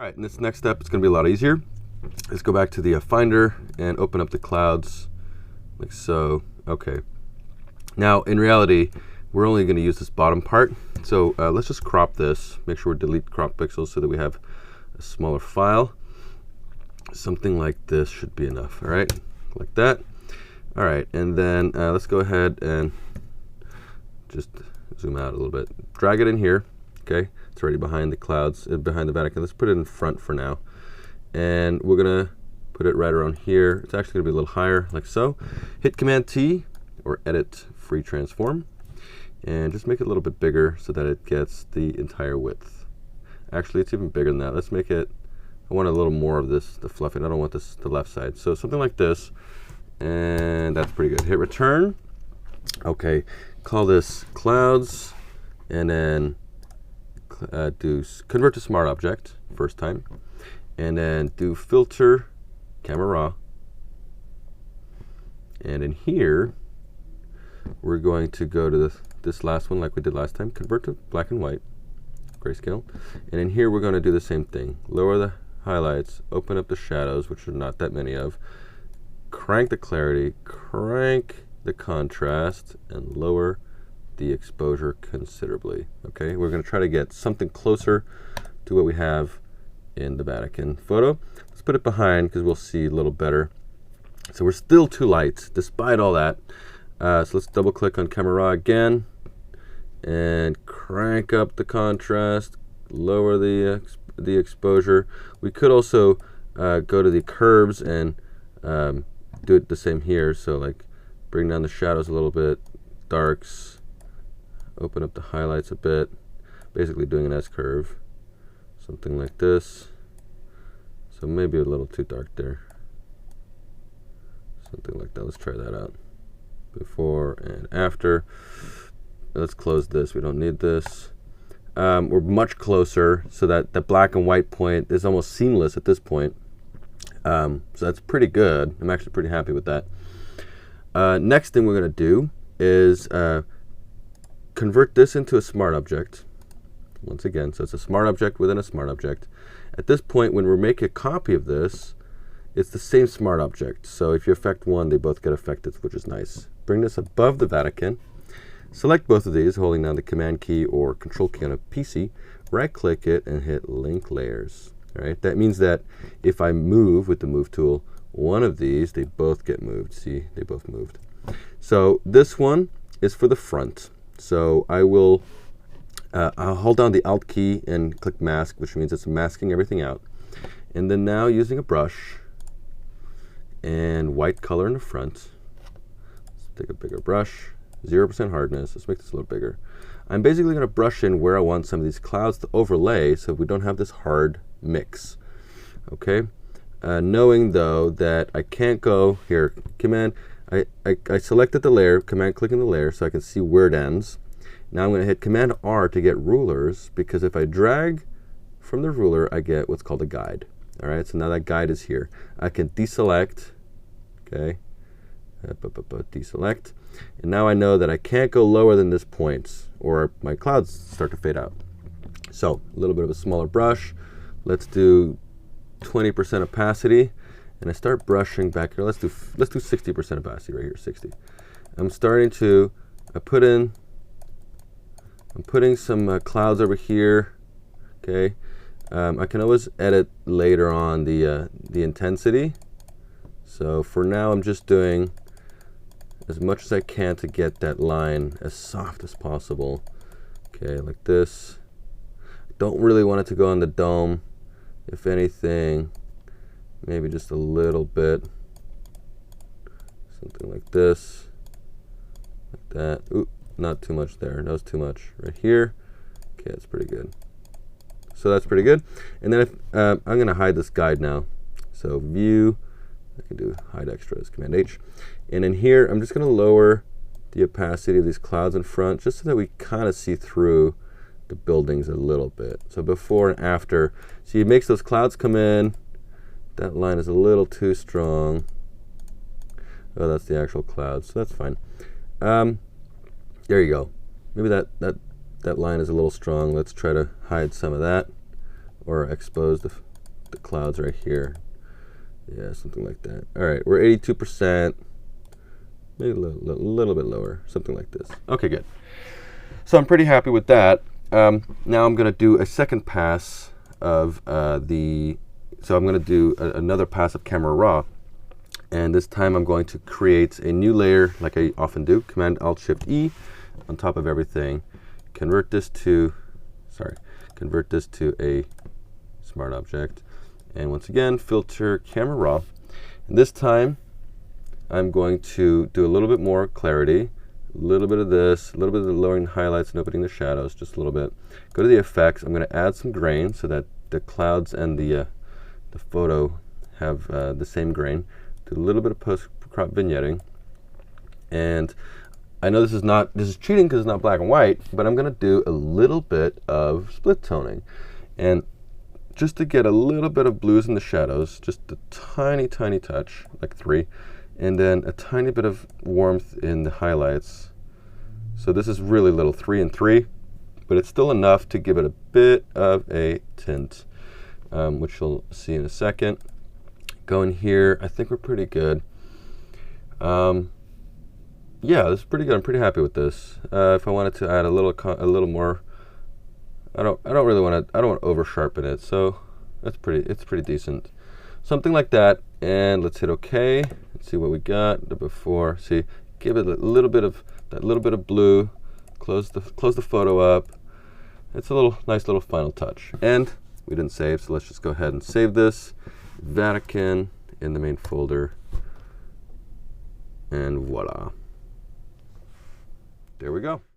All right, in this next step, it's going to be a lot easier. Let's go back to the Finder and open up the clouds like so. Okay. Now, in reality, we're only going to use this bottom part. So let's just crop this. Make sure we delete crop pixels so that we have a smaller file. Something like this should be enough. All right, like that. All right, and then let's go ahead and just zoom out a little bit. Drag it in here. Okay, it's already behind the clouds, behind the Vatican. Let's put it in front for now. And we're going to put it right around here. It's actually going to be a little higher, like so. Hit Command-T or Edit Free Transform. And just make it a little bit bigger so that it gets the entire width. Actually, it's even bigger than that. Let's make it, I want a little more of this, the fluffing. I don't want this the left side. So something like this. And that's pretty good. Hit Return. Okay, call this Clouds. And then do Convert to Smart Object first time. And then do Filter, Camera Raw. And in here, we're going to go to this last one like we did last time, convert to black and white, grayscale. And in here, we're going to do the same thing. Lower the highlights, open up the shadows, which are not that many of, crank the clarity, crank the contrast, and lower the exposure considerably. Okay, we're going to try to get something closer to what we have in the Vatican photo. Let's put it behind because we'll see a little better. So we're still too light despite all that. So let's double click on Camera Raw again and crank up the contrast, lower the exposure. We could also go to the curves and do it the same here. So like bring down the shadows a little bit, darks, open up the highlights a bit, basically doing an S-curve, something like this. So maybe a little too dark there. Something like that. Let's try that out. Before and after. Let's close this. We don't need this. We're much closer so that the black and white point is almost seamless at this point. So that's pretty good. I'm actually pretty happy with that. Next thing we're going to do is convert this into a smart object. Once again, so it's a smart object within a smart object. At this point, when we make a copy of this, it's the same smart object. So if you affect one, they both get affected, which is nice. Bring this above the Vatican. Select both of these, holding down the Command key or Control key on a PC. Right-click it and hit Link Layers. All right, that means that if I move with the Move tool, one of these, they both get moved. See, they both moved. So this one is for the front. So I will I'll hold down the Alt key and click Mask, which means it's masking everything out. And then now using a brush and white color in the front. Let's take a bigger brush, 0% hardness. Let's make this a little bigger. I'm basically going to brush in where I want some of these clouds to overlay so we don't have this hard mix. Okay? Knowing though that I can't go here, Command, I selected the layer, Command clicking the layer so I can see where it ends. Now I'm going to hit Command R to get rulers, because if I drag from the ruler, I get what's called a guide. All right, so now that guide is here. I can deselect, okay, deselect, and now I know that I can't go lower than this point, or my clouds start to fade out. So a little bit of a smaller brush. Let's do 20% opacity, and I start brushing back here. Let's do 60% opacity right here, 60. I'm starting to I'm putting some clouds over here. Okay, I can always edit later on the intensity. So for now, I'm just doing as much as I can to get that line as soft as possible. Okay, like this. Don't really want it to go on the dome. If anything, maybe just a little bit. Something like this, like that. Ooh. Not too much there. That was too much right here. Okay, that's pretty good. So that's pretty good. And then if, I'm going to hide this guide now. So View, I can do Hide Extras, Command H. And in here, I'm just going to lower the opacity of these clouds in front, just so that we kind of see through the buildings a little bit. So before and after. See, it makes those clouds come in. That line is a little too strong. Oh, that's the actual cloud, so that's fine. There you go. Maybe that line is a little strong. Let's try to hide some of that, or expose the clouds right here. Yeah, something like that. All right, we're 82%, maybe a little bit lower, something like this. Okay, good. So I'm pretty happy with that. Now I'm going to do a second pass of so I'm going to do another pass of Camera Raw. And this time I'm going to create a new layer like I often do, Command-Alt-Shift-E on top of everything. Convert this to a smart object. And once again, filter Camera Raw. And this time I'm going to do a little bit more clarity, a little bit of this, a little bit of the lowering highlights and opening the shadows, just a little bit. Go to the effects. I'm going to add some grain so that the clouds and the photo have the same grain. Do a little bit of post-crop vignetting. And I know this is cheating because it's not black and white, but I'm going to do a little bit of split toning. And just to get a little bit of blues in the shadows, just a tiny, tiny touch, like 3, and then a tiny bit of warmth in the highlights. So this is really little, 3 and 3, but it's still enough to give it a bit of a tint, which you'll see in a second. Go in here, I think we're pretty good. Yeah, this is pretty good. I'm pretty happy with this. If I wanted to add a little more, I don't want to over sharpen it, so it's pretty decent. Something like that, and let's hit OK. Let's see what we got before. See, give it a little bit of blue. Close the photo up. It's a nice little final touch. And we didn't save, so let's just go ahead and save this. Vatican in the main folder, and voila. There we go.